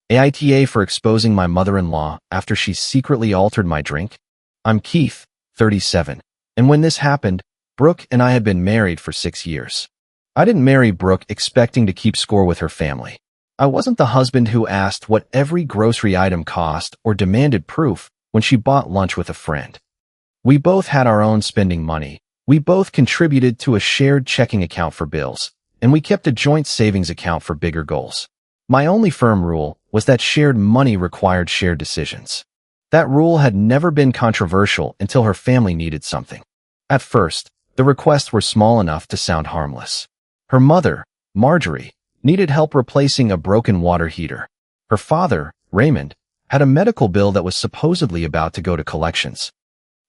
AITA for exposing my mother-in-law after she secretly altered my drink. I'm Keith, 37, and when this happened, Brooke and I had been married for 6 years. I didn't marry Brooke expecting to keep score with her family. I wasn't the husband who asked what every grocery item cost or demanded proof when she bought lunch with a friend. We both had our own spending money. We both contributed to a shared checking account for bills, and we kept a joint savings account for bigger goals. My only firm rule was that shared money required shared decisions. That rule had never been controversial until her family needed something. At first, the requests were small enough to sound harmless. Her mother, Marjorie, needed help replacing a broken water heater. Her father, Raymond, had a medical bill that was supposedly about to go to collections.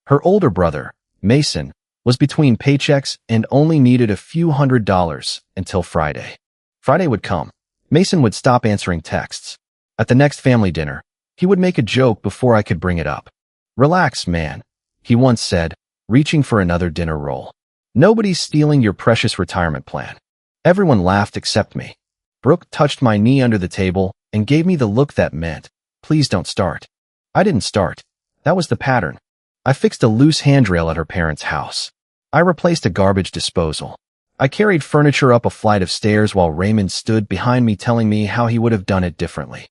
Her older brother, Mason, was between paychecks and only needed a few $100s until Friday. Friday would come. Mason would stop answering texts. At the next family dinner, he would make a joke before I could bring it up. "Relax, man," he once said, reaching for another dinner roll. "Nobody's stealing your precious retirement plan." Everyone laughed except me. Brooke touched my knee under the table and gave me the look that meant, "Please don't start." I didn't start. That was the pattern. I fixed a loose handrail at her parents' house. I replaced a garbage disposal. I carried furniture up a flight of stairs while Raymond stood behind me telling me how he would have done it differently.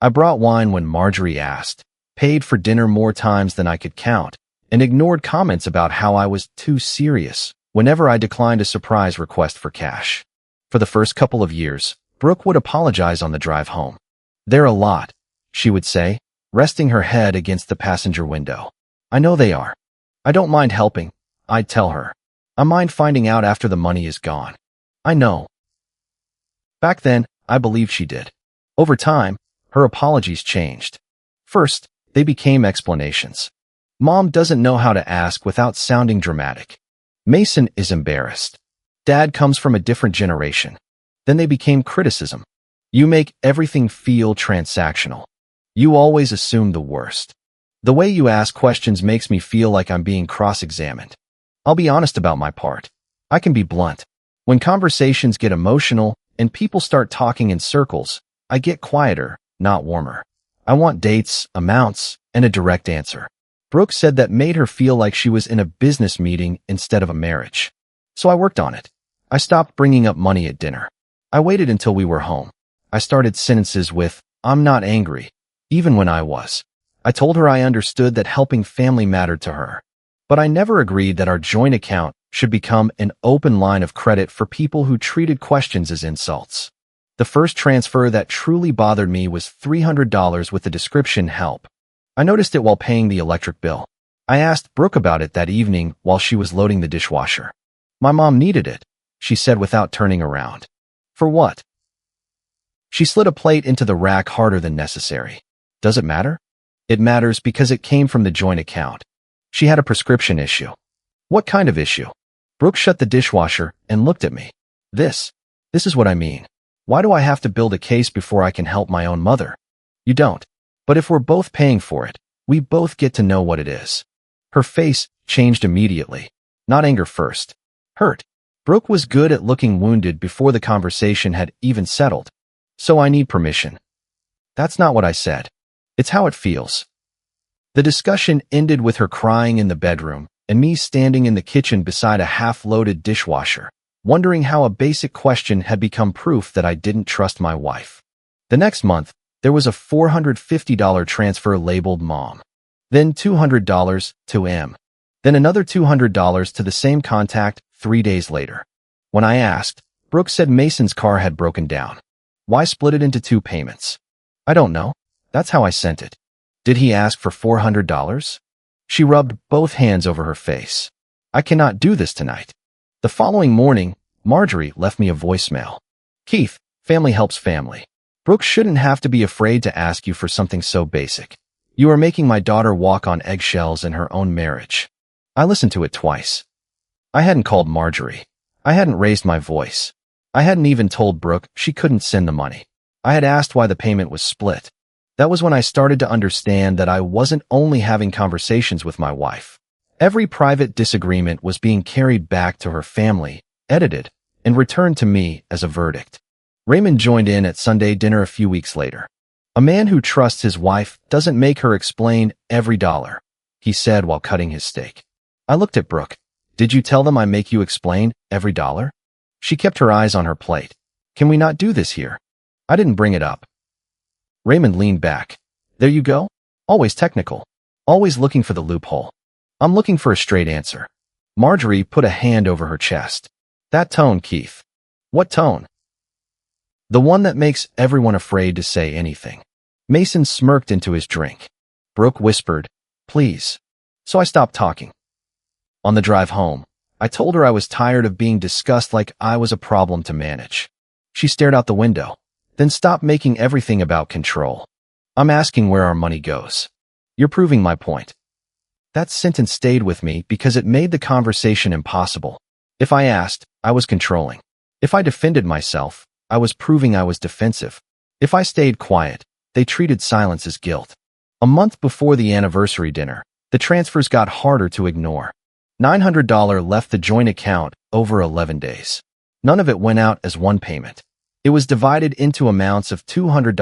I brought wine when Marjorie asked, paid for dinner more times than I could count, and ignored comments about how I was too serious whenever I declined a surprise request for cash. For the first couple of years, Brooke would apologize on the drive home. "They're a lot," she would say, resting her head against the passenger window. "I know they are. I don't mind helping," I'd tell her. "I mind finding out after the money is gone." I know. Back then, I believed she did. Over time, her apologies changed. First, they became explanations. Mom doesn't know how to ask without sounding dramatic. Mason is embarrassed. Dad comes from a different generation. Then they became criticism. You make everything feel transactional. You always assume the worst. The way you ask questions makes me feel like I'm being cross-examined. I'll be honest about my part. I can be blunt. When conversations get emotional and people start talking in circles, I get quieter, not warmer. I want dates, amounts, and a direct answer. Brooke said that made her feel like she was in a business meeting instead of a marriage. So I worked on it. I stopped bringing up money at dinner. I waited until we were home. I started sentences with, "I'm not angry," even when I was. I told her I understood that helping family mattered to her. But I never agreed that our joint account should become an open line of credit for people who treated questions as insults. The first transfer that truly bothered me was $300 with the description "help." I noticed it while paying the electric bill. I asked Brooke about it that evening while she was loading the dishwasher. "My mom needed it," she said without turning around. "For what?" She slid a plate into the rack harder than necessary. "Does it matter?" "It matters because it came from the joint account." She had a prescription issue. "What kind of issue?" Brooke shut the dishwasher and looked at me. This is what I mean. Why do I have to build a case before I can help my own mother?" "You don't. But if we're both paying for it, we both get to know what it is." Her face changed immediately. Not anger first. Hurt. Brooke was good at looking wounded before the conversation had even settled. "So I need permission." "That's not what I said. It's how it feels." The discussion ended with her crying in the bedroom and me standing in the kitchen beside a half-loaded dishwasher, wondering how a basic question had become proof that I didn't trust my wife. The next month, there was a $450 transfer labeled Mom. Then $200 to M. Then another $200 to the same contact 3 days later. When I asked, Brooke said Mason's car had broken down. "Why split it into 2 payments?" "I don't know. That's how I sent it." "Did he ask for $400? She rubbed both hands over her face. "I cannot do this tonight." The following morning, Marjorie left me a voicemail. "Keith, family helps family. Brooke shouldn't have to be afraid to ask you for something so basic. You are making my daughter walk on eggshells in her own marriage." I listened to it twice. I hadn't called Marjorie. I hadn't raised my voice. I hadn't even told Brooke she couldn't send the money. I had asked why the payment was split. That was when I started to understand that I wasn't only having conversations with my wife. Every private disagreement was being carried back to her family, edited, and returned to me as a verdict. Raymond joined in at Sunday dinner a few weeks later. A man who trusts his wife doesn't make her explain every dollar, he said while cutting his steak. I looked at Brooke. Did you tell them I make you explain every dollar? She kept her eyes on her plate. Can we not do this here? I didn't bring it up. Raymond leaned back. There you go. Always technical. Always looking for the loophole. I'm looking for a straight answer. Marjorie put a hand over her chest. That tone, Keith. What tone? The one that makes everyone afraid to say anything. Mason smirked into his drink. Brooke whispered, please. So I stopped talking. On the drive home, I told her I was tired of being discussed like I was a problem to manage. She stared out the window, then stopped making everything about control. I'm asking where our money goes. You're proving my point. That sentence stayed with me because it made the conversation impossible. If I asked, I was controlling. If I defended myself, I was proving I was defensive. If I stayed quiet, they treated silence as guilt. A month before the anniversary dinner, the transfers got harder to ignore. $900 left the joint account over 11 days. None of it went out as one payment. It was divided into amounts of $200,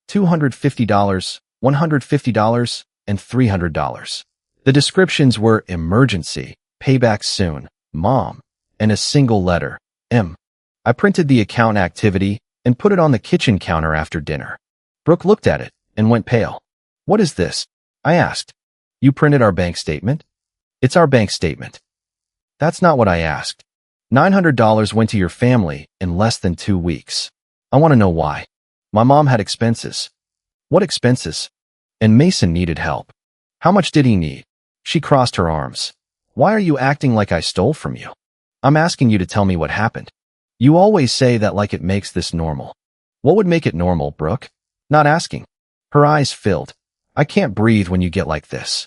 $250, $150, and $300. The descriptions were emergency, payback soon, mom, and a single letter, M. I printed the account activity and put it on the kitchen counter after dinner. Brooke looked at it and went pale. What is this? I asked. You printed our bank statement? It's our bank statement. That's not what I asked. $900 went to your family in less than 2 weeks. I want to know why. My mom had expenses. What expenses? And Mason needed help. How much did he need? She crossed her arms. Why are you acting like I stole from you? I'm asking you to tell me what happened. You always say that like it makes this normal. What would make it normal, Brooke? Not asking. Her eyes filled. I can't breathe when you get like this.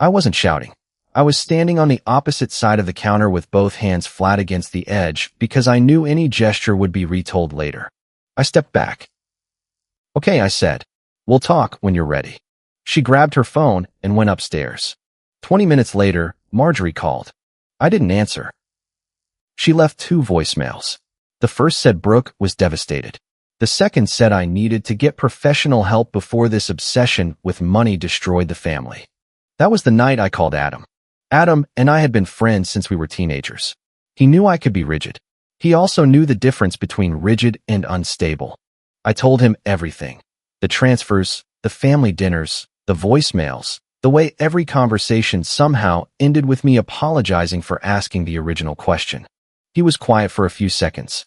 I wasn't shouting. I was standing on the opposite side of the counter with both hands flat against the edge because I knew any gesture would be retold later. I stepped back. Okay, I said. We'll talk when you're ready. She grabbed her phone and went upstairs. 20 minutes later, Marjorie called. I didn't answer. She left 2 voicemails. The first said Brooke was devastated. The second said I needed to get professional help before this obsession with money destroyed the family. That was the night I called Adam. Adam and I had been friends since we were teenagers. He knew I could be rigid. He also knew the difference between rigid and unstable. I told him everything. The transfers, the family dinners, the voicemails, the way every conversation somehow ended with me apologizing for asking the original question. He was quiet for a few seconds.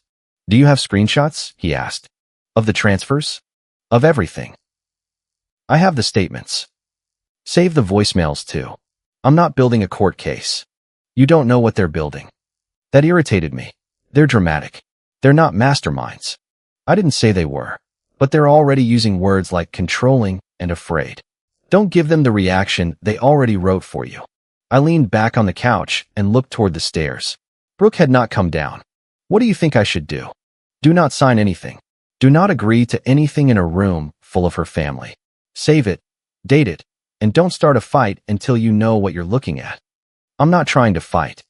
Do you have screenshots? He asked. Of the transfers? Of everything. I have the statements. Save the voicemails too. I'm not building a court case. You don't know what they're building. That irritated me. They're dramatic. They're not masterminds. I didn't say they were, but they're already using words like controlling and afraid. Don't give them the reaction they already wrote for you. I leaned back on the couch and looked toward the stairs. Brooke had not come down. What do you think I should do? Do not sign anything. Do not agree to anything in a room full of her family. Save it, date it, and don't start a fight until you know what you're looking at. I'm not trying to fight.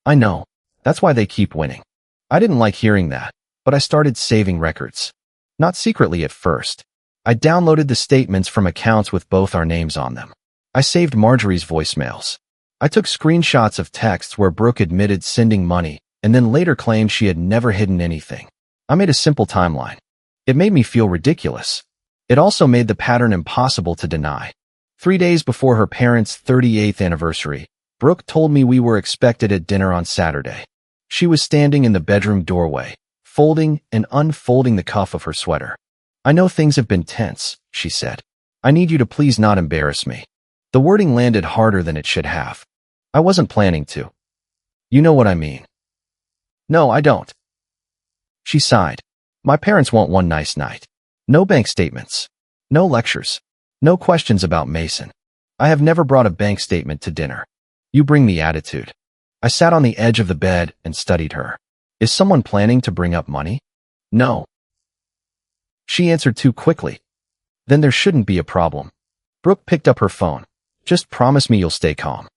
I know. That's why they keep winning. I didn't like hearing that, but I started saving records. Not secretly at first. I downloaded the statements from accounts with both our names on them. I saved Marjorie's voicemails. I took screenshots of texts where Brooke admitted sending money and then later claimed she had never hidden anything. I made a simple timeline. It made me feel ridiculous. It also made the pattern impossible to deny. 3 days before her parents' 38th anniversary, Brooke told me we were expected at dinner on Saturday. She was standing in the bedroom doorway, folding and unfolding the cuff of her sweater. I know things have been tense, she said. I need you to please not embarrass me. The wording landed harder than it should have. I wasn't planning to. You know what I mean. No, I don't. She sighed. My parents want one nice night. No bank statements. No lectures. No questions about Mason. I have never brought a bank statement to dinner. You bring the attitude. I sat on the edge of the bed and studied her. Is someone planning to bring up money? No. She answered too quickly. Then there shouldn't be a problem. Brooke picked up her phone. Just promise me you'll stay calm.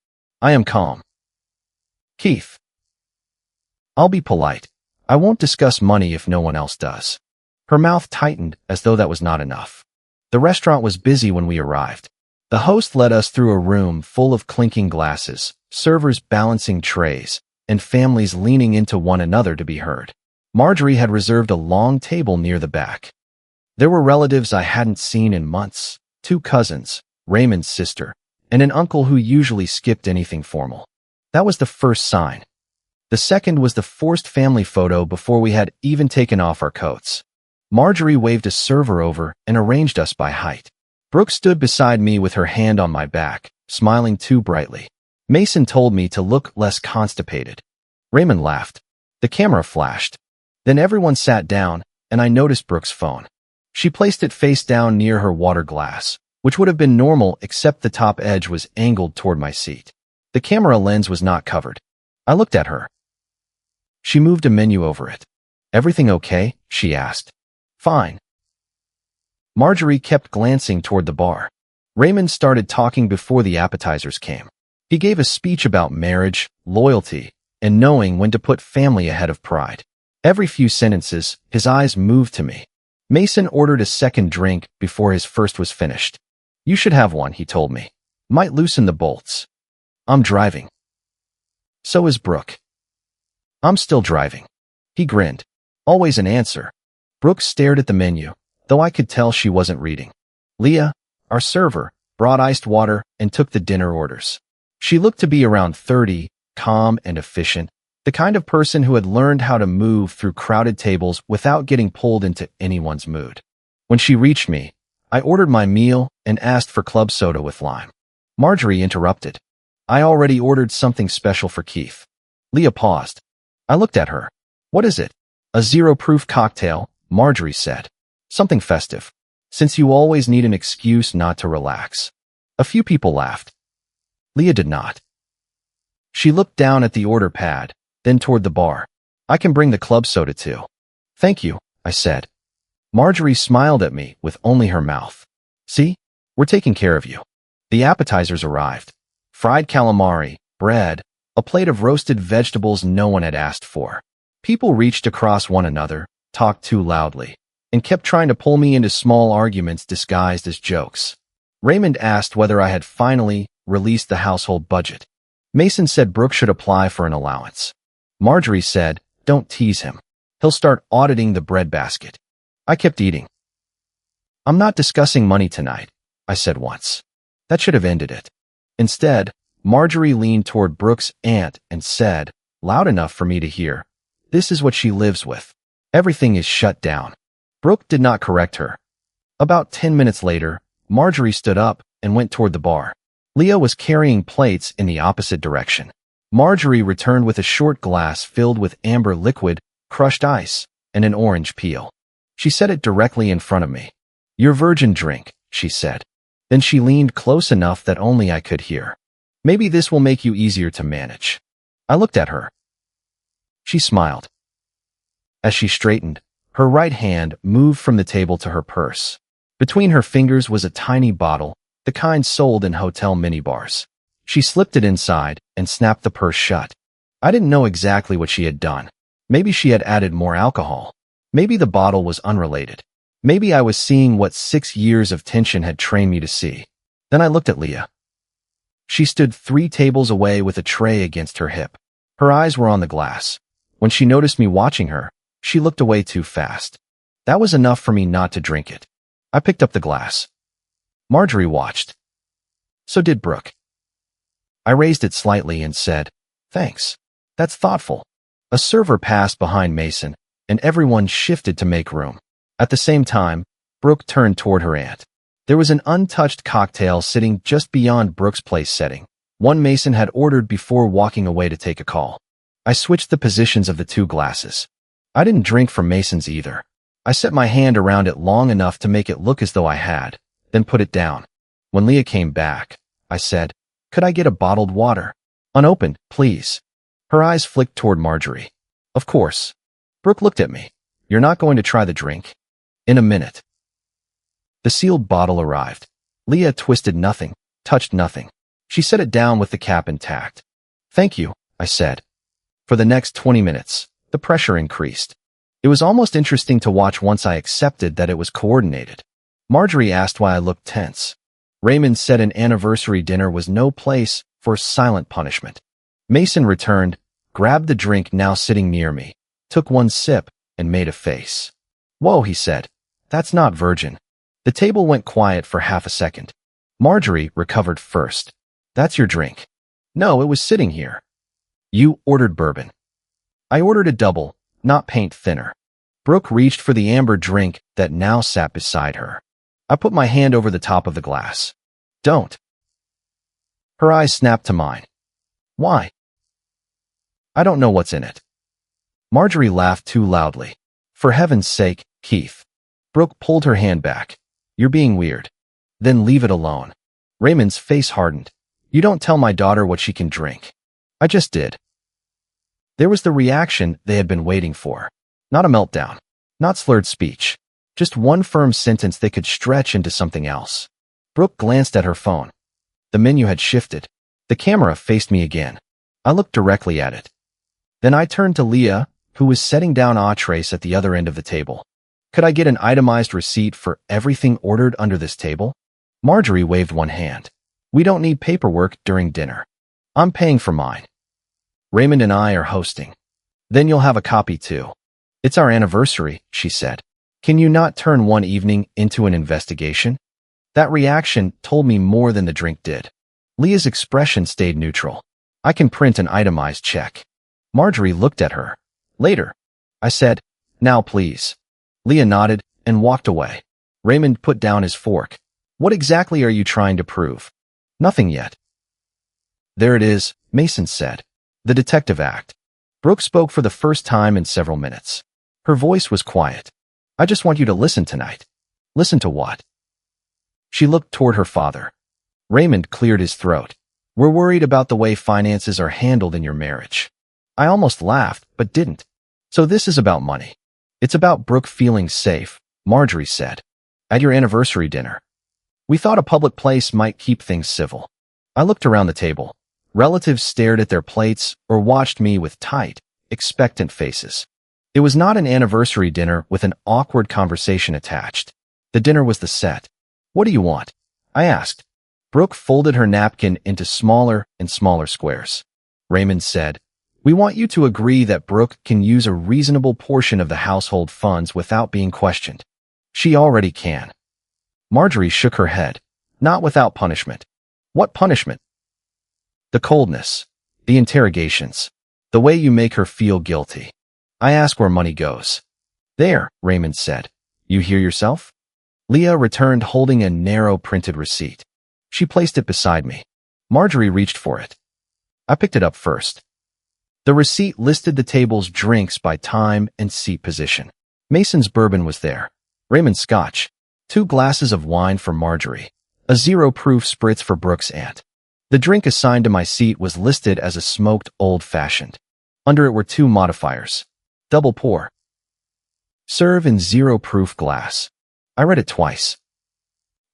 I am calm. Keith. I'll be polite. I won't discuss money if no one else does. Her mouth tightened as though that was not enough. The restaurant was busy when we arrived. The host led us through a room full of clinking glasses, servers balancing trays, and families leaning into one another to be heard. Marjorie had reserved a long table near the back. There were relatives I hadn't seen in months, 2 cousins, Raymond's sister, and an uncle who usually skipped anything formal. That was the first sign. The second was the forced family photo before we had even taken off our coats. Marjorie waved a server over and arranged us by height. Brooke stood beside me with her hand on my back, smiling too brightly. Mason told me to look less constipated. Raymond laughed. The camera flashed. Then everyone sat down, and I noticed Brooke's phone. She placed it face down near her water glass, which would have been normal except the top edge was angled toward my seat. The camera lens was not covered. I looked at her. She moved a menu over it. "Everything okay?" she asked. "Fine." Marjorie kept glancing toward the bar. Raymond started talking before the appetizers came. He gave a speech about marriage, loyalty, and knowing when to put family ahead of pride. Every few sentences, his eyes moved to me. Mason ordered a second drink before his first was finished. "You should have one," he told me. "Might loosen the bolts." "I'm driving." "So is Brooke." "I'm still driving." He grinned. Always an answer. Brooke stared at the menu, though I could tell she wasn't reading. Leah, our server, brought iced water and took the dinner orders. She looked to be around 30, calm and efficient, the kind of person who had learned how to move through crowded tables without getting pulled into anyone's mood. When she reached me, I ordered my meal and asked for club soda with lime. Marjorie interrupted. "I already ordered something special for Keith." Leah paused. I looked at her. "What is it?" "A zero-proof cocktail," Marjorie said. "Something festive. Since you always need an excuse not to relax." A few people laughed. Leah did not. She looked down at the order pad, then toward the bar. "I can bring the club soda too." "Thank you," I said. Marjorie smiled at me with only her mouth. "See? We're taking care of you." The appetizers arrived. Fried calamari, bread, a plate of roasted vegetables no one had asked for. People reached across one another, talked too loudly, and kept trying to pull me into small arguments disguised as jokes. Raymond asked whether I had finally released the household budget. Mason said Brooke should apply for an allowance. Marjorie said, "Don't tease him. He'll start auditing the breadbasket." I kept eating. "I'm not discussing money tonight," I said once. That should have ended it. Instead, Marjorie leaned toward Brooke's aunt and said, loud enough for me to hear, "This is what she lives with. Everything is shut down." Brooke did not correct her. About 10 minutes later, Marjorie stood up and went toward the bar. Leah was carrying plates in the opposite direction. Marjorie returned with a short glass filled with amber liquid, crushed ice, and an orange peel. She set it directly in front of me. "Your virgin drink," she said. Then she leaned close enough that only I could hear. "Maybe this will make you easier to manage." I looked at her. She smiled. As she straightened, her right hand moved from the table to her purse. Between her fingers was a tiny bottle, the kind sold in hotel minibars. She slipped it inside and snapped the purse shut. I didn't know exactly what she had done. Maybe she had added more alcohol. Maybe the bottle was unrelated. Maybe I was seeing what 6 years of tension had trained me to see. Then I looked at Leah. She stood 3 tables away with a tray against her hip. Her eyes were on the glass. When she noticed me watching her, she looked away too fast. That was enough for me not to drink it. I picked up the glass. Marjorie watched. So did Brooke. I raised it slightly and said, "Thanks. That's thoughtful." A server passed behind Mason, and everyone shifted to make room. At the same time, Brooke turned toward her aunt. There was an untouched cocktail sitting just beyond Brooke's place setting. One Mason had ordered before walking away to take a call. I switched the positions of the 2 glasses. I didn't drink from Mason's either. I set my hand around it long enough to make it look as though I had, then put it down. When Leah came back, I said, "Could I get a bottled water? Unopened, please." Her eyes flicked toward Marjorie. "Of course." Brooke looked at me. "You're not going to try the drink?" "In a minute." The sealed bottle arrived. Leah twisted nothing, touched nothing. She set it down with the cap intact. "Thank you," I said. For the next 20 minutes, the pressure increased. It was almost interesting to watch once I accepted that it was coordinated. Marjorie asked why I looked tense. Raymond said an anniversary dinner was no place for silent punishment. Mason returned, grabbed the drink now sitting near me, took one sip, and made a face. "Whoa," he said. "That's not virgin." The table went quiet for half a second. Marjorie recovered first. "That's your drink." "No, it was sitting here." "You ordered bourbon." "I ordered a double, not paint thinner." Brooke reached for the amber drink that now sat beside her. I put my hand over the top of the glass. "Don't." Her eyes snapped to mine. "Why?" "I don't know what's in it." Marjorie laughed too loudly. "For heaven's sake, Keith." Brooke pulled her hand back. "You're being weird." "Then leave it alone." Raymond's face hardened. "You don't tell my daughter what she can drink." "I just did." There was the reaction they had been waiting for. Not a meltdown. Not slurred speech. Just one firm sentence they could stretch into something else. Brooke glanced at her phone. The menu had shifted. The camera faced me again. I looked directly at it. Then I turned to Leah, who was setting down entrees at the other end of the table. "Could I get an itemized receipt for everything ordered under this table?" Marjorie waved one hand. "We don't need paperwork during dinner. I'm paying for mine. Raymond and I are hosting. Then you'll have a copy too." "It's our anniversary," she said. "Can you not turn one evening into an investigation?" That reaction told me more than the drink did. Leah's expression stayed neutral. "I can print an itemized check." Marjorie looked at her. "Later." I said, "Now please." Leah nodded and walked away. Raymond put down his fork. "What exactly are you trying to prove?" "Nothing yet." "There it is," Mason said. "The detective act." Brooke spoke for the first time in several minutes. Her voice was quiet. "I just want you to listen tonight." "Listen to what?" She looked toward her father. Raymond cleared his throat. "We're worried about the way finances are handled in your marriage." I almost laughed, but didn't. "So this is about money." "It's about Brooke feeling safe," Marjorie said. "At your anniversary dinner. We thought a public place might keep things civil." I looked around the table. Relatives stared at their plates or watched me with tight, expectant faces. It was not an anniversary dinner with an awkward conversation attached. The dinner was the set. "What do you want?" I asked. Brooke folded her napkin into smaller and smaller squares. Raymond said, "We want you to agree that Brooke can use a reasonable portion of the household funds without being questioned." "She already can." Marjorie shook her head. "Not without punishment." "What punishment?" "The coldness. The interrogations. The way you make her feel guilty. I ask where money goes." "There," Raymond said. "You hear yourself?" Leah returned holding a narrow printed receipt. She placed it beside me. Marjorie reached for it. I picked it up first. The receipt listed the table's drinks by time and seat position. Mason's bourbon was there. Raymond's scotch. 2 glasses of wine for Marjorie. A 0-proof spritz for Brooke's aunt. The drink assigned to my seat was listed as a smoked old-fashioned. Under it were 2 modifiers. Double pour. Serve in 0-proof glass. I read it twice.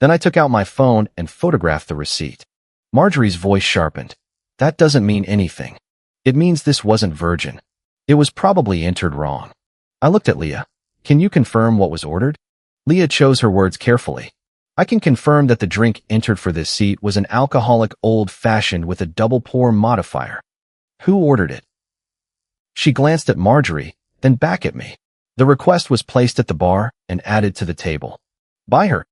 Then I took out my phone and photographed the receipt. Marjorie's voice sharpened. "That doesn't mean anything. It means this wasn't virgin. It was probably entered wrong." I looked at Leah. "Can you confirm what was ordered?" Leah chose her words carefully. "I can confirm that the drink entered for this seat was an alcoholic old-fashioned with a double pour modifier." "Who ordered it?" She glanced at Marjorie, then back at me. "The request was placed at the bar and added to the table. By her."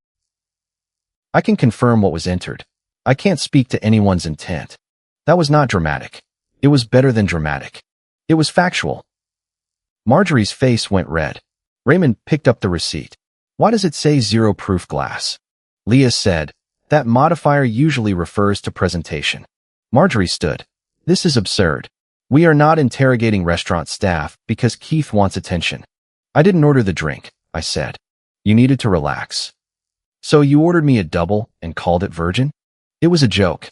"I can confirm what was entered. I can't speak to anyone's intent." That was not dramatic. It was better than dramatic. It was factual. Marjorie's face went red. Raymond picked up the receipt. "Why does it say 0-proof glass?" Leah said, "That modifier usually refers to presentation." Marjorie stood. "This is absurd. We are not interrogating restaurant staff because Keith wants attention." "I didn't order the drink," I said. "You needed to relax." "So you ordered me a double and called it virgin?" "It was a joke."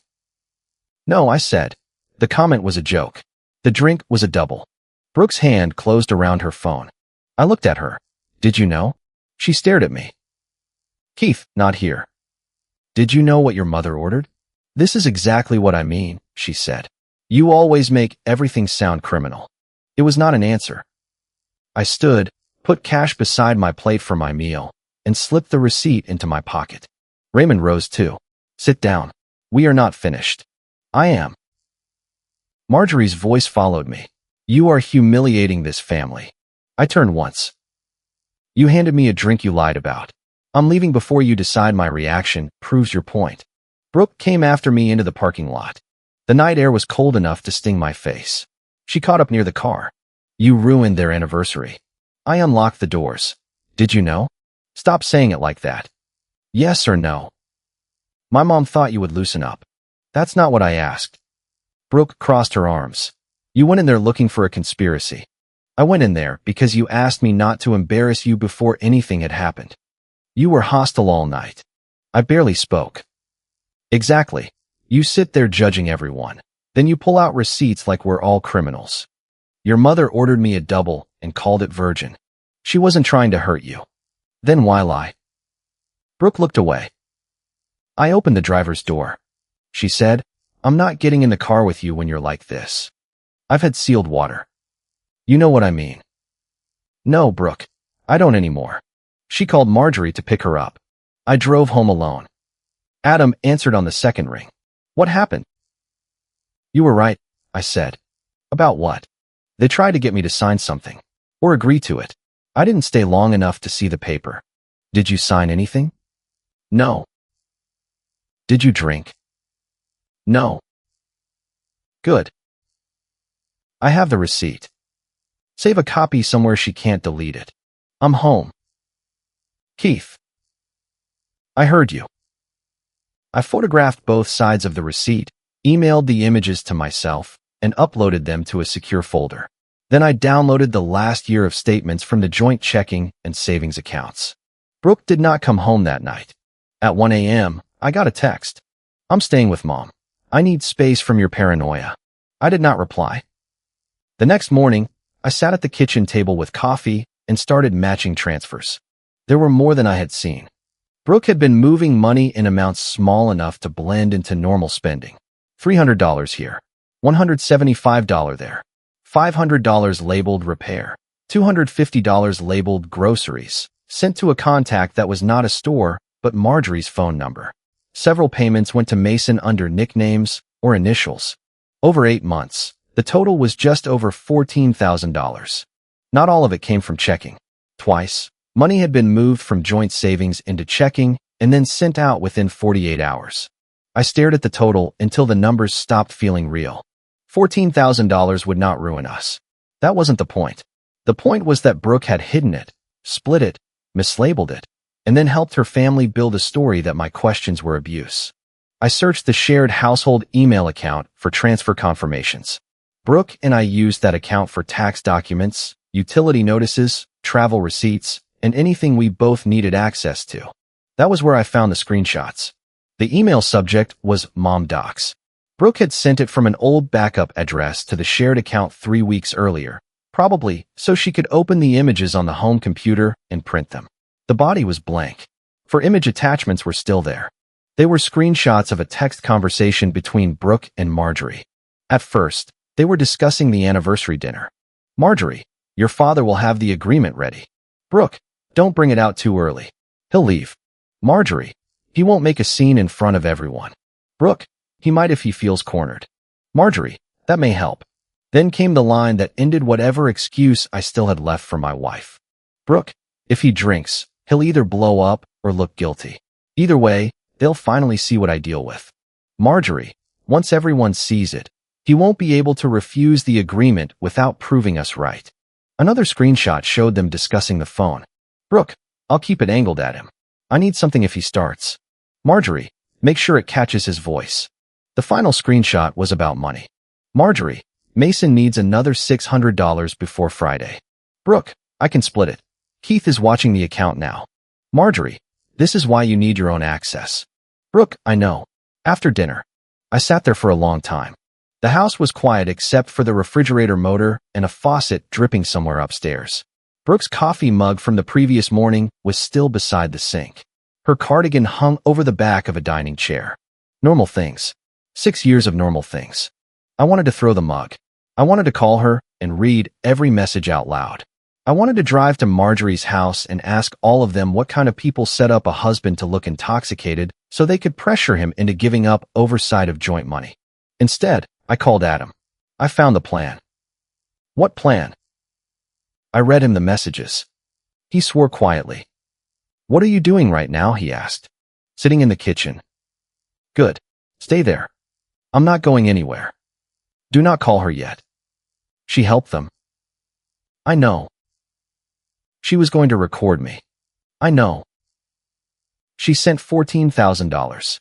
"No," I said. "The comment was a joke. The drink was a double." Brooke's hand closed around her phone. I looked at her. "Did you know?" She stared at me. "Keith, not here." "Did you know what your mother ordered?" "This is exactly what I mean," she said. "You always make everything sound criminal." It was not an answer. I stood, put cash beside my plate for my meal, and slipped the receipt into my pocket. Raymond rose too. Sit down. We are not finished. I am. Marjorie's voice followed me. You are humiliating this family. I turned once. You handed me a drink you lied about. I'm leaving before you decide. My reaction proves your point. Brooke came after me into the parking lot. The night air was cold enough to sting my face. She caught up near the car. You ruined their anniversary. I unlocked the doors. Did you know? Stop saying it like that. Yes or no? My mom thought you would loosen up. That's not what I asked. Brooke crossed her arms. You went in there looking for a conspiracy. I went in there because you asked me not to embarrass you before anything had happened. You were hostile all night. I barely spoke. Exactly. You sit there judging everyone. Then you pull out receipts like we're all criminals. Your mother ordered me a double and called it virgin. She wasn't trying to hurt you. Then why lie? Brooke looked away. I opened the driver's door. She said, I'm not getting in the car with you when you're like this. I've had sealed water. You know what I mean. No, Brooke. I don't anymore. She called Marjorie to pick her up. I drove home alone. Adam answered on the second ring. What happened? You were right, I said. About what? They tried to get me to sign something. Or agree to it. I didn't stay long enough to see the paper. Did you sign anything? No. Did you drink? No. Good. I have the receipt. Save a copy somewhere she can't delete it. I'm home. Keith. I heard you. I photographed both sides of the receipt, emailed the images to myself, and uploaded them to a secure folder. Then I downloaded the last year of statements from the joint checking and savings accounts. Brooke did not come home that night. At 1 a.m., I got a text. I'm staying with Mom. I need space from your paranoia. I did not reply. The next morning, I sat at the kitchen table with coffee and started matching transfers. There were more than I had seen. Brooke had been moving money in amounts small enough to blend into normal spending. $300 here, $175 there, $500 labeled repair, $250 labeled groceries, sent to a contact that was not a store, but Marjorie's phone number. Several payments went to Mason under nicknames or initials. Over 8 months, the total was just over $14,000. Not all of it came from checking. Twice, money had been moved from joint savings into checking and then sent out within 48 hours. I stared at the total until the numbers stopped feeling real. $14,000 would not ruin us. That wasn't the point. The point was that Brooke had hidden it, split it, mislabeled it, and then helped her family build a story that my questions were abuse. I searched the shared household email account for transfer confirmations. Brooke and I used that account for tax documents, utility notices, travel receipts, and anything we both needed access to. That was where I found the screenshots. The email subject was Mom Docs. Brooke had sent it from an old backup address to the shared account 3 weeks earlier, probably so she could open the images on the home computer and print them. The body was blank. For image attachments were still there. They were screenshots of a text conversation between Brooke and Marjorie. At first, they were discussing the anniversary dinner. Marjorie, your father will have the agreement ready. Brooke, don't bring it out too early. He'll leave. Marjorie, he won't make a scene in front of everyone. Brooke, he might if he feels cornered. Marjorie, that may help. Then came the line that ended whatever excuse I still had left for my wife. Brooke, if he drinks, he'll either blow up or look guilty. Either way, they'll finally see what I deal with. Marjorie, once everyone sees it, he won't be able to refuse the agreement without proving us right. Another screenshot showed them discussing the phone. Brooke, I'll keep it angled at him. I need something if he starts. Marjorie, make sure it catches his voice. The final screenshot was about money. Marjorie, Mason needs another $600 before Friday. Brooke, I can split it. Keith is watching the account now. Marjorie, this is why you need your own access. Brooke, I know. After dinner. I sat there for a long time. The house was quiet except for the refrigerator motor and a faucet dripping somewhere upstairs. Brooke's coffee mug from the previous morning was still beside the sink. Her cardigan hung over the back of a dining chair. Normal things. 6 years of normal things. I wanted to throw the mug. I wanted to call her and read every message out loud. I wanted to drive to Marjorie's house and ask all of them what kind of people set up a husband to look intoxicated so they could pressure him into giving up oversight of joint money. Instead, I called Adam. I found the plan. What plan? I read him the messages. He swore quietly. What are you doing right now? He asked. Sitting in the kitchen. Good. Stay there. I'm not going anywhere. Do not call her yet. She helped them. I know. She was going to record me. I know. She sent $14,000.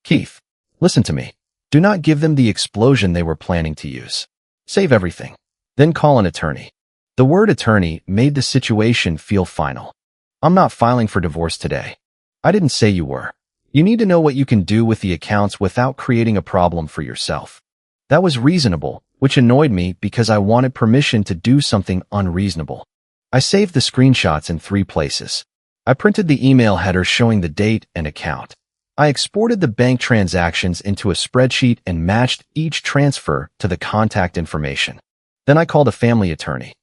Keith, listen to me. Do not give them the explosion they were planning to use. Save everything. Then call an attorney. The word attorney made the situation feel final. I'm not filing for divorce today. I didn't say you were. You need to know what you can do with the accounts without creating a problem for yourself. That was reasonable, which annoyed me because I wanted permission to do something unreasonable. I saved the screenshots in 3 places. I printed the email header showing the date and account. I exported the bank transactions into a spreadsheet and matched each transfer to the contact information. Then I called a family attorney.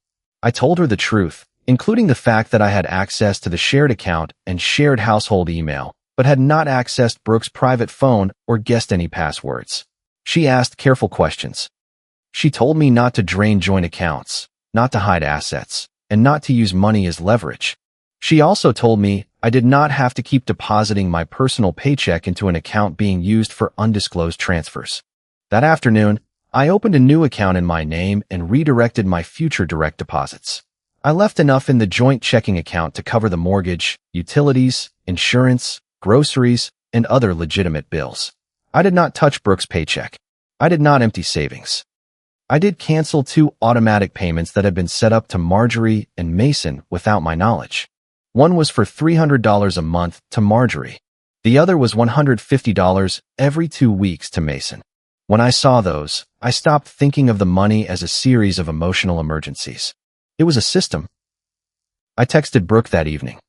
I told her the truth, including the fact that I had access to the shared account and shared household email, but had not accessed Brooke's private phone or guessed any passwords. She asked careful questions. She told me not to drain joint accounts, not to hide assets, and not to use money as leverage. She also told me I did not have to keep depositing my personal paycheck into an account being used for undisclosed transfers. That afternoon, I opened a new account in my name and redirected my future direct deposits. I left enough in the joint checking account to cover the mortgage, utilities, insurance, groceries, and other legitimate bills. I did not touch Brooke's paycheck. I did not empty savings. I did cancel 2 automatic payments that had been set up to Marjorie and Mason without my knowledge. One was for $300 a month to Marjorie. The other was $150 every 2 weeks to Mason. When I saw those, I stopped thinking of the money as a series of emotional emergencies. It was a system. I texted Brooke that evening.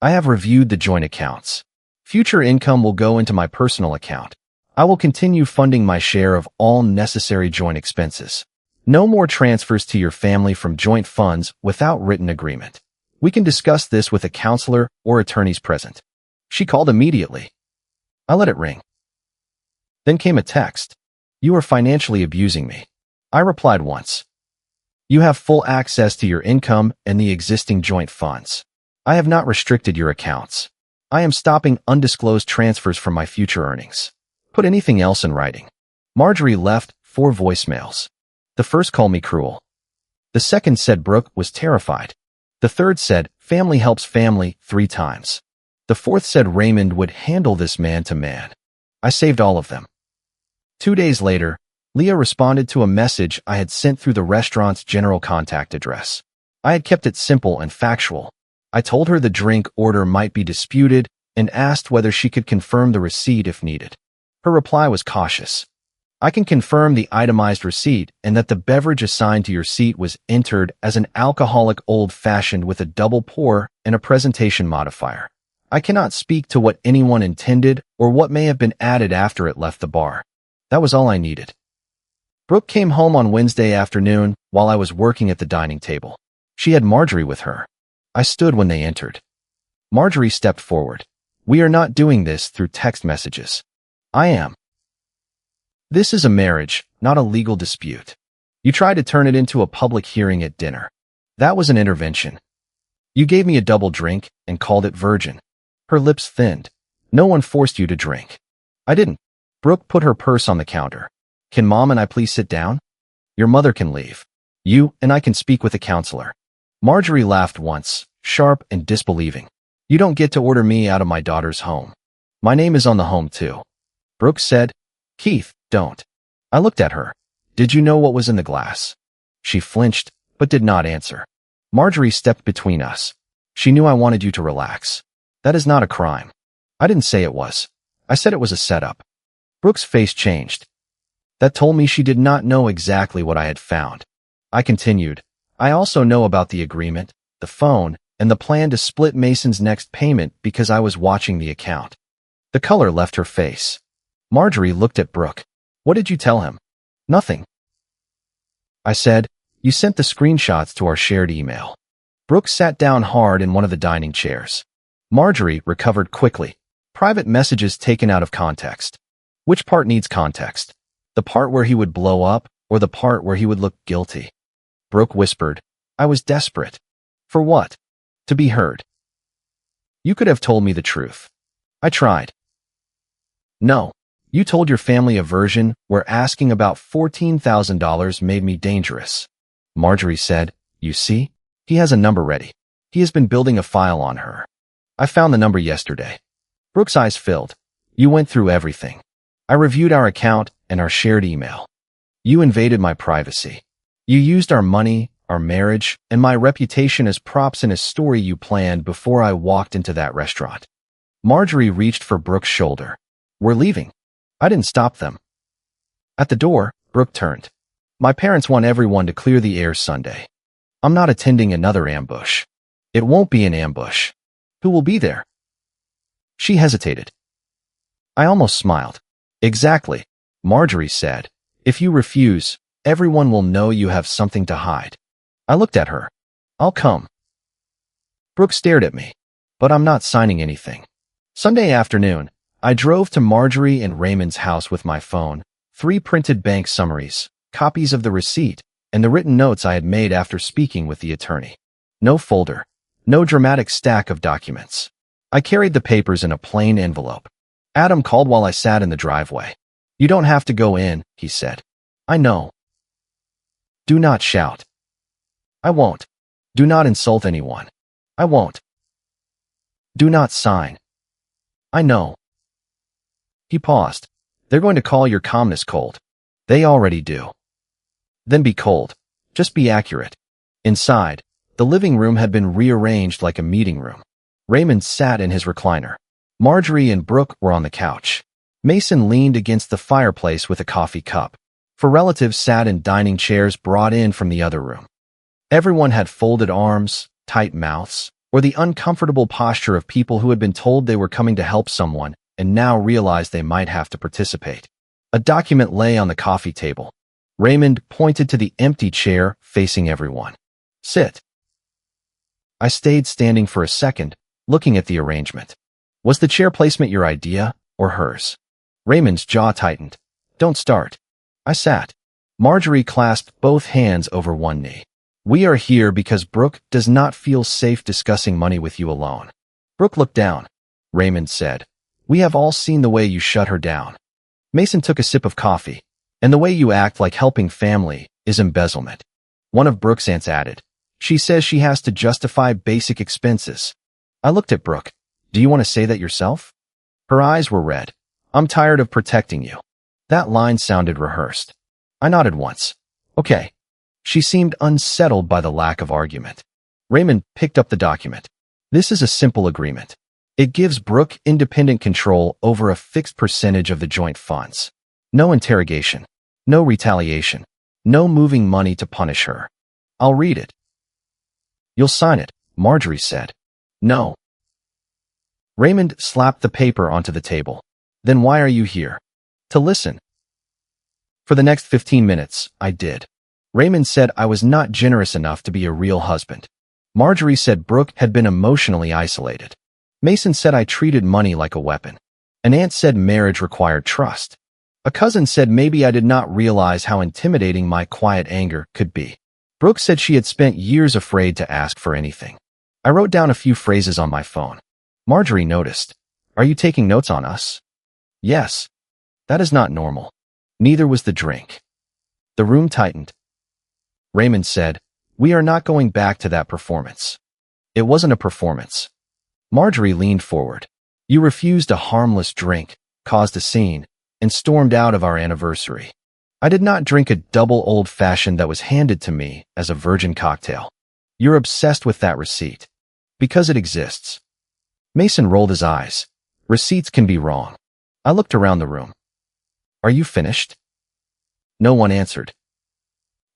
I have reviewed the joint accounts. Future income will go into my personal account. I will continue funding my share of all necessary joint expenses. No more transfers to your family from joint funds without written agreement. We can discuss this with a counselor or attorneys present. She called immediately. I let it ring. Then came a text. You are financially abusing me. I replied once. You have full access to your income and the existing joint funds. I have not restricted your accounts. I am stopping undisclosed transfers from my future earnings. Put anything else in writing. Marjorie left 4 voicemails. The first called me cruel. The second said Brooke was terrified. The third said family helps family 3 times. The fourth said Raymond would handle this man to man. I saved all of them. 2 days later, Leah responded to a message I had sent through the restaurant's general contact address. I had kept it simple and factual. I told her the drink order might be disputed and asked whether she could confirm the receipt if needed. Her reply was cautious. I can confirm the itemized receipt and that the beverage assigned to your seat was entered as an alcoholic old-fashioned with a double pour and a presentation modifier. I cannot speak to what anyone intended or what may have been added after it left the bar. That was all I needed. Brooke came home on Wednesday afternoon while I was working at the dining table. She had Marjorie with her. I stood when they entered. Marjorie stepped forward. We are not doing this through text messages. I am. This is a marriage, not a legal dispute. You tried to turn it into a public hearing at dinner. That was an intervention. You gave me a double drink and called it virgin. Her lips thinned. No one forced you to drink. I didn't. Brooke put her purse on the counter. Can Mom and I please sit down? Your mother can leave. You and I can speak with a counselor. Marjorie laughed once, sharp and disbelieving. You don't get to order me out of my daughter's home. My name is on the home too. Brooke said, Keith, don't. I looked at her. Did you know what was in the glass? She flinched, but did not answer. Marjorie stepped between us. She knew I wanted you to relax. That is not a crime. I didn't say it was. I said it was a setup. Brooke's face changed. That told me she did not know exactly what I had found. I continued. I also know about the agreement, the phone, and the plan to split Mason's next payment because I was watching the account. The color left her face. Marjorie looked at Brooke. What did you tell him? Nothing. I said, you sent the screenshots to our shared email. Brooke sat down hard in one of the dining chairs. Marjorie recovered quickly. Private messages taken out of context. Which part needs context? The part where he would blow up or the part where he would look guilty? Brooke whispered, I was desperate. For what? To be heard. You could have told me the truth. I tried. No. You told your family a version where asking about $14,000 made me dangerous. Marjorie said, You see? He has a number ready. He has been building a file on her. I found the number yesterday. Brooke's eyes filled. You went through everything. I reviewed our account and our shared email. You invaded my privacy. You used our money, our marriage, and my reputation as props in a story you planned before I walked into that restaurant. Marjorie reached for Brooke's shoulder. We're leaving. I didn't stop them. At the door, Brooke turned. My parents want everyone to clear the air Sunday. I'm not attending another ambush. It won't be an ambush. Who will be there? She hesitated. I almost smiled. Exactly, Marjorie said. If you refuse, everyone will know you have something to hide. I looked at her. I'll come. Brooke stared at me. But I'm not signing anything. Sunday afternoon, I drove to Marjorie and Raymond's house with my phone, 3 printed bank summaries, copies of the receipt, and the written notes I had made after speaking with the attorney. No folder. No dramatic stack of documents. I carried the papers in a plain envelope. Adam called while I sat in the driveway. You don't have to go in, he said. I know. Do not shout. I won't. Do not insult anyone. I won't. Do not sign. I know. He paused. They're going to call your calmness cold. They already do. Then be cold. Just be accurate. Inside, the living room had been rearranged like a meeting room. Raymond sat in his recliner. Marjorie and Brooke were on the couch. Mason leaned against the fireplace with a coffee cup. 4 relatives sat in dining chairs brought in from the other room. Everyone had folded arms, tight mouths, or the uncomfortable posture of people who had been told they were coming to help someone and now realized they might have to participate. A document lay on the coffee table. Raymond pointed to the empty chair facing everyone. Sit. I stayed standing for a second, looking at the arrangement. Was the chair placement your idea or hers? Raymond's jaw tightened. Don't start. I sat. Marjorie clasped both hands over one knee. We are here because Brooke does not feel safe discussing money with you alone. Brooke looked down. Raymond said, We have all seen the way you shut her down. Mason took a sip of coffee. And the way you act like helping family is embezzlement. One of Brooke's aunts added. She says she has to justify basic expenses. I looked at Brooke. Do you want to say that yourself? Her eyes were red. I'm tired of protecting you. That line sounded rehearsed. I nodded once. Okay. She seemed unsettled by the lack of argument. Raymond picked up the document. This is a simple agreement. It gives Brooke independent control over a fixed percentage of the joint funds. No interrogation. No retaliation. No moving money to punish her. I'll read it. You'll sign it, Marjorie said. No. Raymond slapped the paper onto the table. Then why are you here? To listen. For the next 15 minutes, I did. Raymond said I was not generous enough to be a real husband. Marjorie said Brooke had been emotionally isolated. Mason said I treated money like a weapon. An aunt said marriage required trust. A cousin said maybe I did not realize how intimidating my quiet anger could be. Brooke said she had spent years afraid to ask for anything. I wrote down a few phrases on my phone. Marjorie noticed. Are you taking notes on us? Yes. That is not normal. Neither was the drink. The room tightened. Raymond said, We are not going back to that performance. It wasn't a performance. Marjorie leaned forward. You refused a harmless drink, caused a scene, and stormed out of our anniversary. I did not drink a double old-fashioned that was handed to me as a virgin cocktail. You're obsessed with that receipt. Because it exists. Mason rolled his eyes. Receipts can be wrong. I looked around the room. Are you finished? No one answered.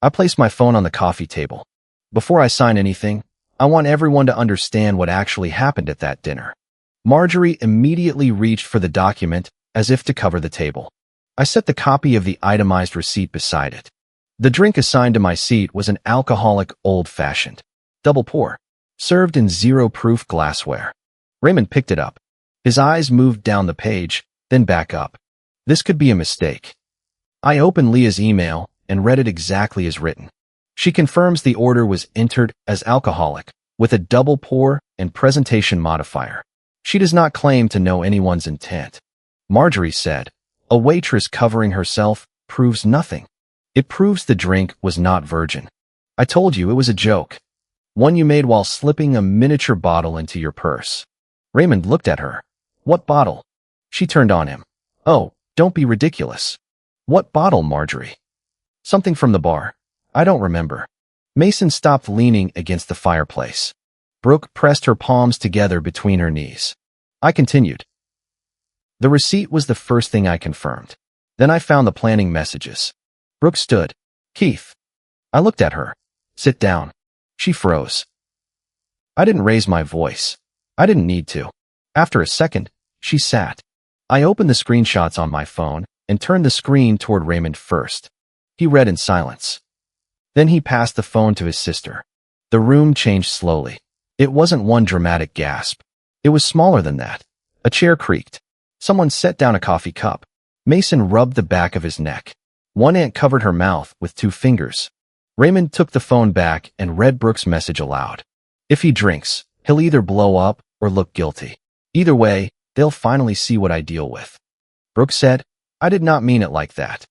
I placed my phone on the coffee table. Before I sign anything, I want everyone to understand what actually happened at that dinner. Marjorie immediately reached for the document as if to cover the table. I set the copy of the itemized receipt beside it. The drink assigned to my seat was an alcoholic old-fashioned. Double pour. served in zero-proof glassware. Raymond picked it up. His eyes moved down the page, then back up. This could be a mistake. I opened Leah's email and read it exactly as written. She confirms the order was entered as alcoholic, with a double pour and presentation modifier. She does not claim to know anyone's intent. Marjorie said, a waitress covering herself proves nothing. It proves the drink was not virgin. I told you it was a joke. One you made while slipping a miniature bottle into your purse. Raymond looked at her. What bottle? She turned on him. Oh, don't be ridiculous. What bottle, Marjorie? Something from the bar. I don't remember. Mason stopped leaning against the fireplace. Brooke pressed her palms together between her knees. I continued. The receipt was the first thing I confirmed. Then I found the planning messages. Brooke stood. Keith. I looked at her. Sit down. She froze. I didn't raise my voice. I didn't need to. After a second, she sat. I opened the screenshots on my phone and turned the screen toward Raymond first. He read in silence. Then he passed the phone to his sister. The room changed slowly. It wasn't one dramatic gasp. It was smaller than that. A chair creaked. Someone set down a coffee cup. Mason rubbed the back of his neck. One aunt covered her mouth with 2 fingers. Raymond took the phone back and read Brooke's message aloud. If he drinks, he'll either blow up or look guilty. Either way, they'll finally see what I deal with. Brooke said, I did not mean it like that.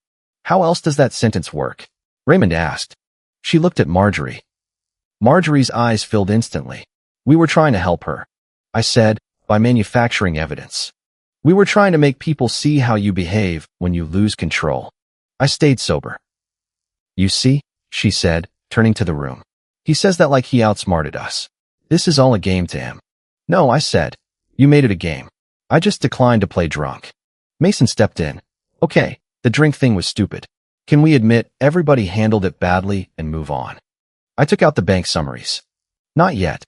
How else does that sentence work? Raymond asked. She looked at Marjorie. Marjorie's eyes filled instantly. We were trying to help her. I said, by manufacturing evidence. We were trying to make people see how you behave when you lose control. I stayed sober. You see, she said, turning to the room. He says that like he outsmarted us. This is all a game to him. No, I said. You made it a game. I just declined to play drunk. Mason stepped in. Okay, the drink thing was stupid. Can we admit everybody handled it badly and move on? I took out the bank summaries. Not yet.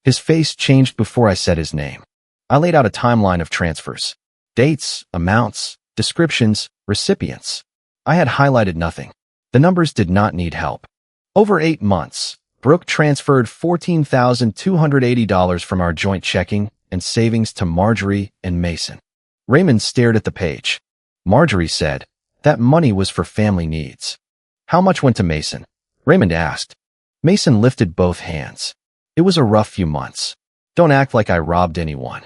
His face changed before I said his name. I laid out a timeline of transfers. Dates, amounts, descriptions, recipients. I had highlighted nothing. The numbers did not need help. Over 8 months, Brooke transferred $14,280 from our joint checking and savings to Marjorie and Mason. Raymond stared at the page. Marjorie said, that money was for family needs. How much went to Mason? Raymond asked. Mason lifted both hands. It was a rough few months. Don't act like I robbed anyone.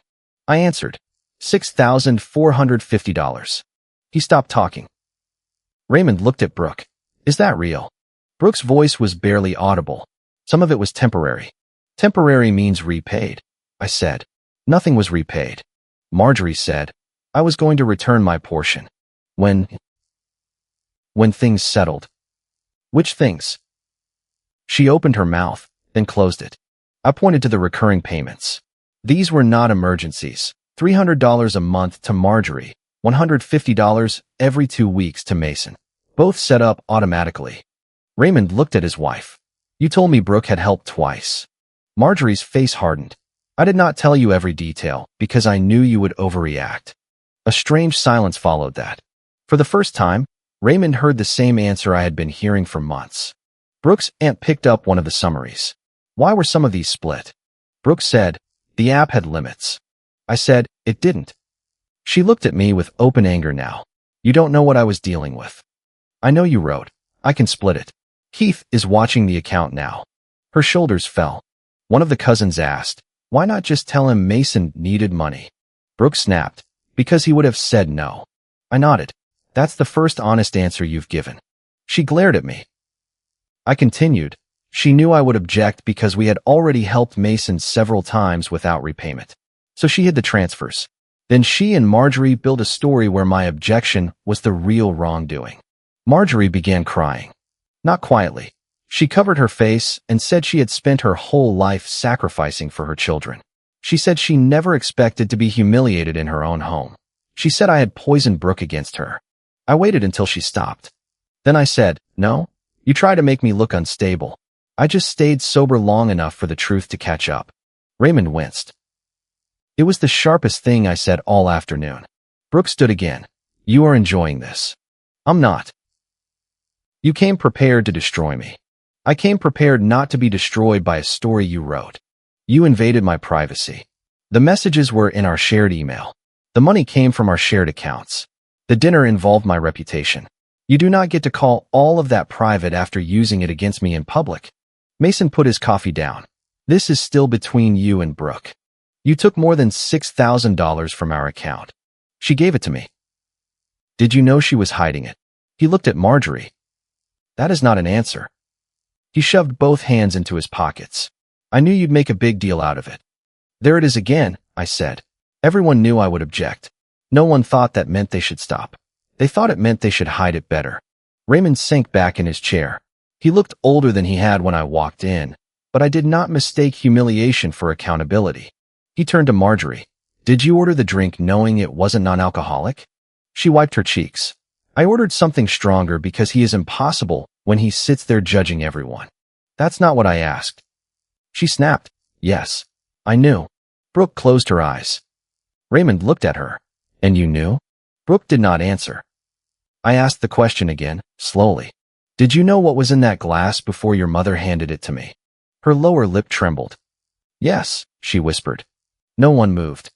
I answered, $6,450. He stopped talking. Raymond looked at Brooke. Is that real? Brooke's voice was barely audible. Some of it was temporary. Temporary means repaid, I said. Nothing was repaid. Marjorie said, I was going to return my portion. When things settled. Which things? She opened her mouth, then closed it. I pointed to the recurring payments. These were not emergencies. $300 a month to Marjorie, $150 every 2 weeks to Mason. Both set up automatically. Raymond looked at his wife. You told me Brooke had helped twice. Marjorie's face hardened. I did not tell you every detail because I knew you would overreact. A strange silence followed that. For the first time, Raymond heard the same answer I had been hearing for months. Brooke's aunt picked up one of the summaries. Why were some of these split? Brooke said, the app had limits. I said, it didn't. She looked at me with open anger now. You don't know what I was dealing with. I know you wrote. I can split it. Keith is watching the account now. Her shoulders fell. One of the cousins asked, why not just tell him Mason needed money? Brooke snapped, because he would have said no. I nodded. That's the first honest answer you've given. She glared at me. I continued. She knew I would object because we had already helped Mason several times without repayment. So she hid the transfers. Then she and Marjorie built a story where my objection was the real wrongdoing. Marjorie began crying. Not quietly. She covered her face and said she had spent her whole life sacrificing for her children. She said she never expected to be humiliated in her own home. She said I had poisoned Brooke against her. I waited until she stopped. Then I said, no, you try to make me look unstable. I just stayed sober long enough for the truth to catch up. Raymond winced. It was the sharpest thing I said all afternoon. Brooke stood again. You are enjoying this. I'm not. You came prepared to destroy me. I came prepared not to be destroyed by a story you wrote. You invaded my privacy. The messages were in our shared email. The money came from our shared accounts. The dinner involved my reputation. You do not get to call all of that private after using it against me in public. Mason put his coffee down. This is still between you and Brooke. You took more than $6,000 from our account. She gave it to me. Did you know she was hiding it? He looked at Marjorie. That is not an answer. He shoved both hands into his pockets. I knew you'd make a big deal out of it. There it is again, I said. Everyone knew I would object. No one thought that meant they should stop. They thought it meant they should hide it better. Raymond sank back in his chair. He looked older than he had when I walked in, but I did not mistake humiliation for accountability. He turned to Marjorie. Did you order the drink knowing it wasn't non-alcoholic? She wiped her cheeks. I ordered something stronger because he is impossible when he sits there judging everyone. That's not what I asked. She snapped. Yes, I knew. Brooke closed her eyes. Raymond looked at her. And you knew? Brooke did not answer. I asked the question again, slowly. Did you know what was in that glass before your mother handed it to me? Her lower lip trembled. Yes, she whispered. No one moved.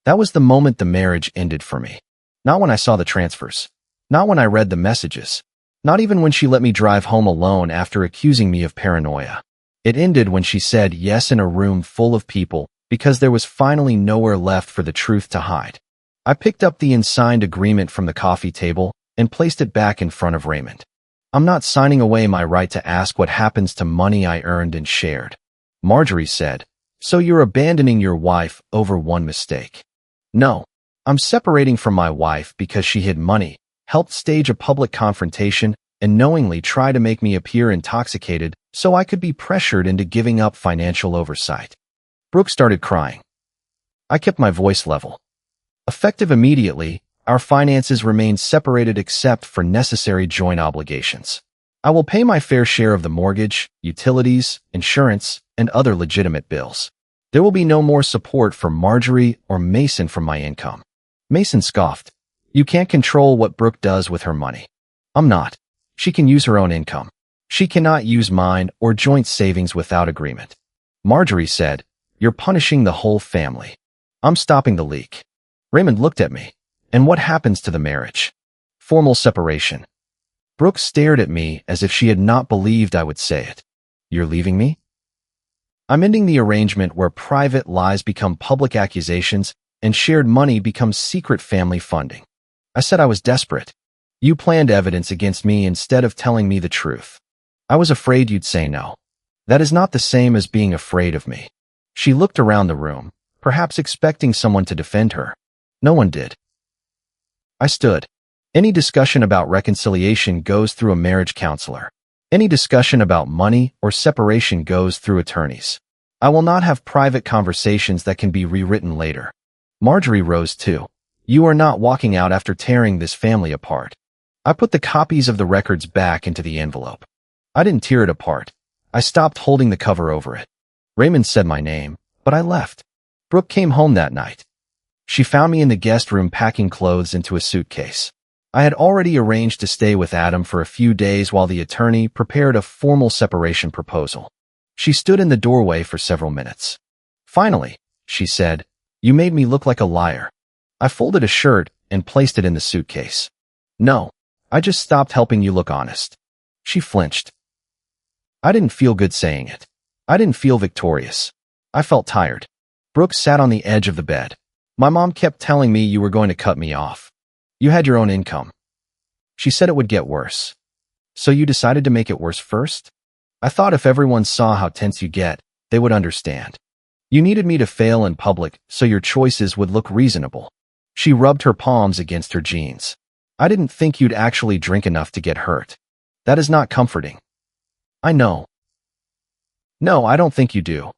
That was the moment the marriage ended for me. Not when I saw the transfers. Not when I read the messages. Not even when she let me drive home alone after accusing me of paranoia. It ended when she said yes in a room full of people because there was finally nowhere left for the truth to hide. I picked up the unsigned agreement from the coffee table and placed it back in front of Raymond. I'm not signing away my right to ask what happens to money I earned and shared. Marjorie said, so you're abandoning your wife over one mistake. No, I'm separating from my wife because she hid money, helped stage a public confrontation, and knowingly tried to make me appear intoxicated so I could be pressured into giving up financial oversight. Brooke started crying. I kept my voice level. Effective immediately, our finances remain separated except for necessary joint obligations. I will pay my fair share of the mortgage, utilities, insurance, and other legitimate bills. There will be no more support for Marjorie or Mason from my income. Mason scoffed. You can't control what Brooke does with her money. I'm not. She can use her own income. She cannot use mine or joint savings without agreement. Marjorie said, you're punishing the whole family. I'm stopping the leak. Raymond looked at me. And what happens to the marriage? Formal separation. Brooke stared at me as if she had not believed I would say it. You're leaving me? I'm ending the arrangement where private lies become public accusations and shared money becomes secret family funding. I said I was desperate. You planned evidence against me instead of telling me the truth. I was afraid you'd say no. That is not the same as being afraid of me. She looked around the room, perhaps expecting someone to defend her. No one did. I stood. Any discussion about reconciliation goes through a marriage counselor. Any discussion about money or separation goes through attorneys. I will not have private conversations that can be rewritten later. Marjorie rose too. You are not walking out after tearing this family apart. I put the copies of the records back into the envelope. I didn't tear it apart. I stopped holding the cover over it. Raymond said my name, but I left. Brooke came home that night. She found me in the guest room packing clothes into a suitcase. I had already arranged to stay with Adam for a few days while the attorney prepared a formal separation proposal. She stood in the doorway for several minutes. Finally, she said, you made me look like a liar. I folded a shirt and placed it in the suitcase. No, I just stopped helping you look honest. She flinched. I didn't feel good saying it. I didn't feel victorious. I felt tired. Brooke sat on the edge of the bed. My mom kept telling me you were going to cut me off. You had your own income. She said it would get worse. So you decided to make it worse first? I thought if everyone saw how tense you get, they would understand. You needed me to fail in public so your choices would look reasonable. She rubbed her palms against her jeans. I didn't think you'd actually drink enough to get hurt. That is not comforting. I know. No, I don't think you do.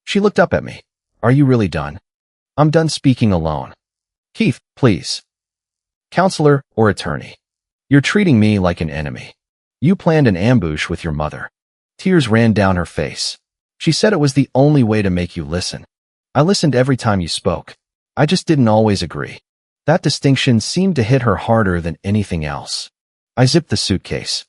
She looked up at me. Are you really done? I'm done speaking alone. Keith, please. Counselor or attorney. You're treating me like an enemy. You planned an ambush with your mother. Tears ran down her face. She said it was the only way to make you listen. I listened every time you spoke. I just didn't always agree. That distinction seemed to hit her harder than anything else. I zipped the suitcase.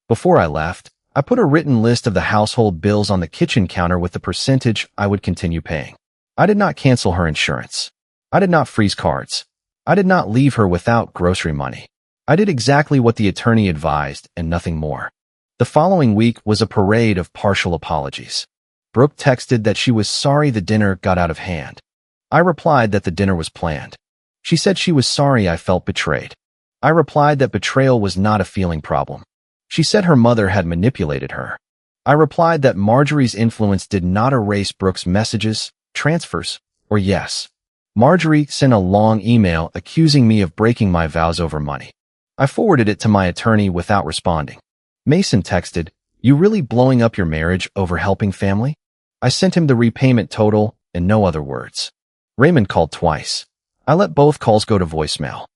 Before I left, I put a written list of the household bills on the kitchen counter with the percentage I would continue paying. I did not cancel her insurance. I did not freeze cards. I did not leave her without grocery money. I did exactly what the attorney advised and nothing more. The following week was a parade of partial apologies. Brooke texted that she was sorry the dinner got out of hand. I replied that the dinner was planned. She said she was sorry I felt betrayed. I replied that betrayal was not a feeling problem. She said her mother had manipulated her. I replied that Marjorie's influence did not erase Brooke's messages, transfers, or yes. Marjorie sent a long email accusing me of breaking my vows over money. I forwarded it to my attorney without responding. Mason texted, "You really blowing up your marriage over helping family?" I sent him the repayment total and no other words. Raymond called twice. I let both calls go to voicemail.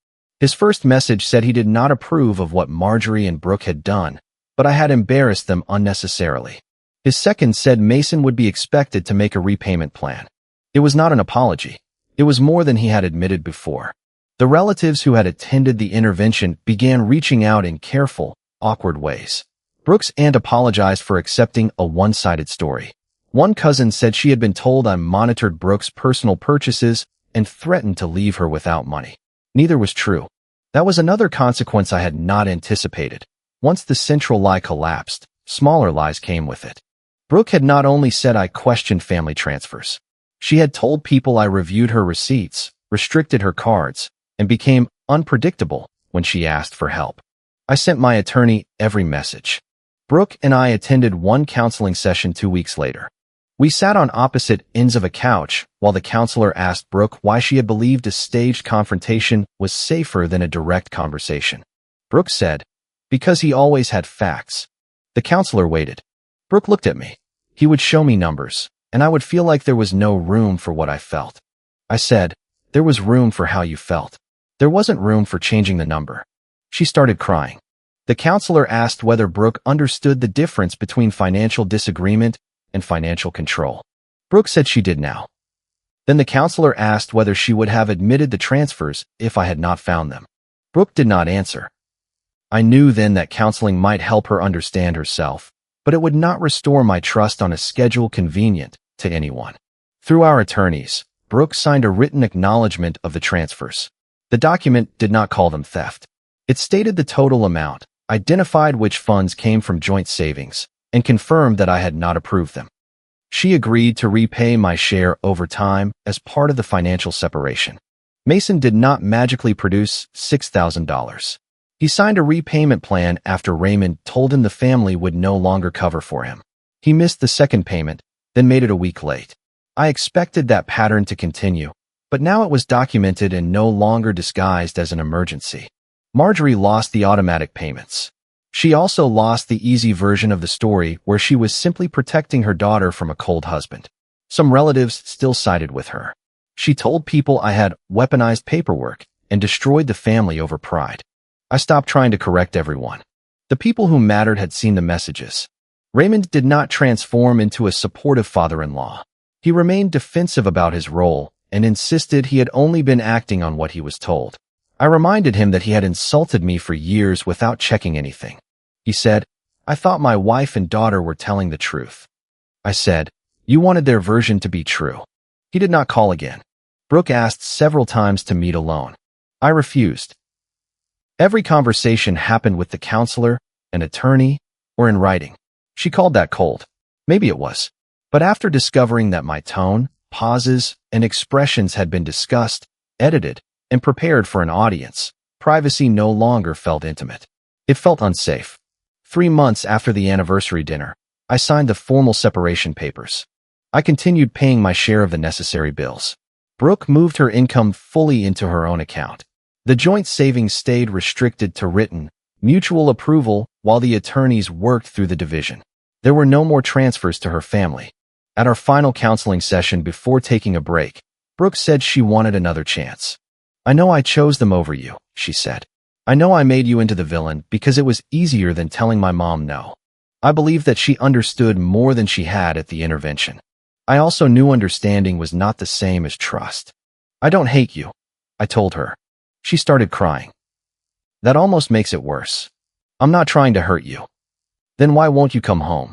His first message said he did not approve of what Marjorie and Brooke had done, but I had embarrassed them unnecessarily. His second said Mason would be expected to make a repayment plan. It was not an apology. It was more than he had admitted before. The relatives who had attended the intervention began reaching out in careful, awkward ways. Brooke's aunt apologized for accepting a one-sided story. One cousin said she had been told I monitored Brooke's personal purchases and threatened to leave her without money. Neither was true. That was another consequence I had not anticipated. Once the central lie collapsed, smaller lies came with it. Brooke had not only said I questioned family transfers. She had told people I reviewed her receipts, restricted her cards, and became unpredictable when she asked for help. I sent my attorney every message. Brooke and I attended one counseling session 2 weeks later. We sat on opposite ends of a couch while the counselor asked Brooke why she had believed a staged confrontation was safer than a direct conversation. Brooke said, "Because he always had facts." The counselor waited. Brooke looked at me. He would show me numbers, and I would feel like there was no room for what I felt. I said, "There was room for how you felt. There wasn't room for changing the number." She started crying. The counselor asked whether Brooke understood the difference between financial disagreement and financial control. Brooke said she did now. Then the counselor asked whether she would have admitted the transfers if I had not found them. Brooke did not answer. I knew then that counseling might help her understand herself, but it would not restore my trust on a schedule convenient to anyone. Through our attorneys, Brooke signed a written acknowledgement of the transfers. The document did not call them theft. It stated the total amount, identified which funds came from joint savings, and confirmed that I had not approved them. She agreed to repay my share over time as part of the financial separation. Mason did not magically produce $6,000. He signed a repayment plan after Raymond told him the family would no longer cover for him. He missed the second payment, then made it a week late. I expected that pattern to continue, but now it was documented and no longer disguised as an emergency. Marjorie lost the automatic payments. She also lost the easy version of the story where she was simply protecting her daughter from a cold husband. Some relatives still sided with her. She told people I had weaponized paperwork and destroyed the family over pride. I stopped trying to correct everyone. The people who mattered had seen the messages. Raymond did not transform into a supportive father-in-law. He remained defensive about his role and insisted he had only been acting on what he was told. I reminded him that he had insulted me for years without checking anything. He said, "I thought my wife and daughter were telling the truth." I said, "You wanted their version to be true." He did not call again. Brooke asked several times to meet alone. I refused. Every conversation happened with the counselor, an attorney, or in writing. She called that cold. Maybe it was. But after discovering that my tone, pauses, and expressions had been discussed, edited, and prepared for an audience, privacy no longer felt intimate. It felt unsafe. 3 months after the anniversary dinner, I signed the formal separation papers. I continued paying my share of the necessary bills. Brooke moved her income fully into her own account. The joint savings stayed restricted to written, mutual approval while the attorneys worked through the division. There were no more transfers to her family. At our final counseling session before taking a break, Brooke said she wanted another chance. "I know I chose them over you," she said. "I know I made you into the villain because it was easier than telling my mom no." I believe that she understood more than she had at the intervention. I also knew understanding was not the same as trust. "I don't hate you," I told her. She started crying. "That almost makes it worse. I'm not trying to hurt you." Then why won't you come home?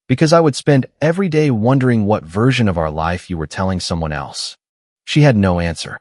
Because I would spend every day wondering what version of our life you were telling someone else. She had no answer.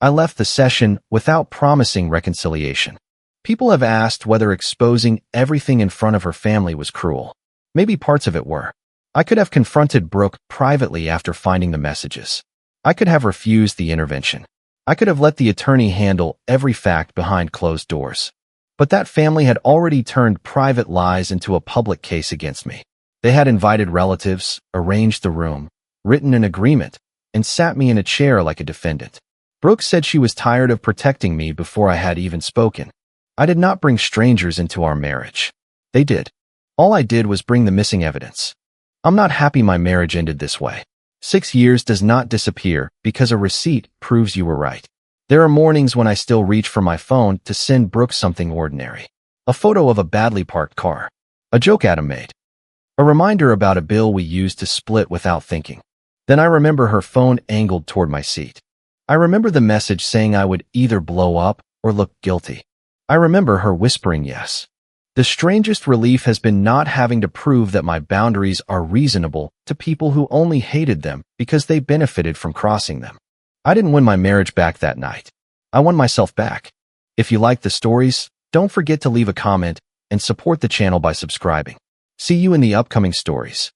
I left the session without promising reconciliation. People have asked whether exposing everything in front of her family was cruel. Maybe parts of it were. I could have confronted Brooke privately after finding the messages. I could have refused the intervention. I could have let the attorney handle every fact behind closed doors. But that family had already turned private lies into a public case against me. They had invited relatives, arranged the room, written an agreement, and sat me in a chair like a defendant. Brooke said she was tired of protecting me before I had even spoken. I did not bring strangers into our marriage. They did. All I did was bring the missing evidence. I'm not happy my marriage ended this way. 6 years does not disappear because a receipt proves you were right. There are mornings when I still reach for my phone to send Brooke something ordinary. A photo of a badly parked car. A joke Adam made. A reminder about a bill we used to split without thinking. Then I remember her phone angled toward my seat. I remember the message saying I would either blow up or look guilty. I remember her whispering yes. The strangest relief has been not having to prove that my boundaries are reasonable to people who only hated them because they benefited from crossing them. I didn't win my marriage back that night. I won myself back. If you like the stories, don't forget to leave a comment and support the channel by subscribing. See you in the upcoming stories.